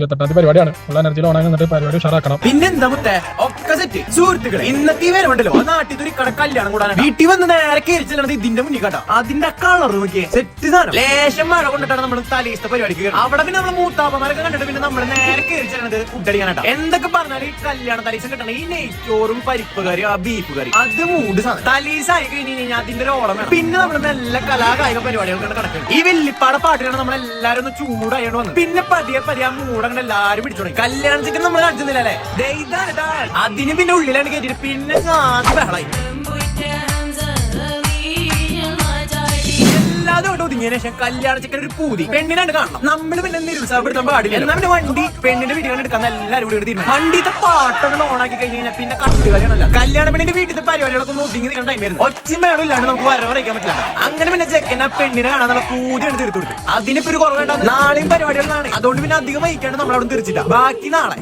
28 പരിപാടിയാണ്. ഉള്ള എനർജിയിൽ ഓണായി നിന്നിട്ട് പരിപാടി ഉഷാറാക്കണം. പിന്നെന്താ മുത്തേ ഒക്കെ സെറ്റ്. സുഹൃത്തുക്കളെ, ഇന്നത്തെ വരവുണ്ടല്ലോ നാട്ടിൽ ഒരു കല്യാണം കൂടാൻ വീട്ടിൽ വന്ന് നേരെ കയറിച്ചത് ഇതിന്റെ മുന്നിൽ കേട്ടോ. അതിന്റെ കളർ നോക്കിയേ, സെറ്റ് സാധനം. ലേശം മഴ കൊണ്ടിട്ടാണ് നമ്മൾ തലേസത്തെ പരിപാടിക്ക് കയറുന്നത്. അവിടെ പിന്നെ നമ്മൾ മൂത്താപ്പന്മാരൊക്കെ കണ്ടിട്ട് പിന്നെ നമ്മൾ നേരെ കയറിച്ചത് ഫുഡ് അടിക്കാനാട്ടോ. എന്തൊക്കെ പറഞ്ഞാൽ ഈ കല്യാണ തലീസം കിട്ടണം ഈ നെയ്ച്ചോറും പരിപ്പ് കറി ആ ബീഫ് കറി അത് മൂട് സാധനം. തലീസായി കഴിഞ്ഞ് കഴിഞ്ഞാൽ അതിന്റെ ഒരു ഓളം വേണം. പിന്നെ നമ്മൾ നല്ല കലാകായിക പരിപാടികൾക്കാണ് കിടക്കുന്നത്. ഈ വെല്ലിപ്പാടെ പാട്ടിലാണ് നമ്മളെല്ലാരും ഒന്ന് ചൂടായോണ്ട് വന്നത്. പിന്നെ പതിയെ ആ മൂടങ്ങനെ എല്ലാരും പിടിച്ചു തുടങ്ങി. കല്യാണത്തിന് നമ്മൾ കാണിച്ചില്ല അല്ലേ, അതിന് പിന്നെ ഉള്ളിലാണ് കയറ്റിട്ട് പിന്നെ സാധി ബഹളായി. എല്ലാതും ഒതുങ്ങിയ ശേഷം കല്യാണ ചെക്കൻ ഒരു പൂതി പെണ്ണിനാണ് കാണണം. നമ്മൾ പിന്നെ നിരുത്സാഹപ്പെടുത്താൻ പാടില്ല. എന്നാൽ പിന്നെ വണ്ടി പെണ്ണിന്റെ വീട്ടിൽ എടുക്കാൻ എല്ലാവരും കൂടി തീരുമാനം. വണ്ടിത്തെ പാട്ടൊക്കെ ഓണാക്കി കഴിഞ്ഞാൽ പിന്നെ കട്ടുകളിയാണല്ലോ. കല്യാണ പെണ്ണിന്റെ വീട്ടിലത്തെ പരിപാടികളൊക്കെ ഒന്ന് ഒതുങ്ങി നിൽക്കുന്ന ടൈമായിരുന്നു. ഒച്ചയും വേണം ഇല്ലാണ്ട് നമുക്ക് വരവറിയിക്കാൻ പറ്റില്ല. അങ്ങനെ പിന്നെ ചെക്കൻ ആ പെണ്ണിനെ കാണാനുള്ള പൂതിയാണ് തീർത്തു കൊടുത്തു. അതിനിപ്പോ ഒരു കുറവുണ്ടാകും. നാളെയും പരിപാടികളാണ്. അതുകൊണ്ട് പിന്നെ അധികം വൈകാണ്ട് നമ്മൾ അവിടെ തിരിച്ചില്ല. ബാക്കി നാളെ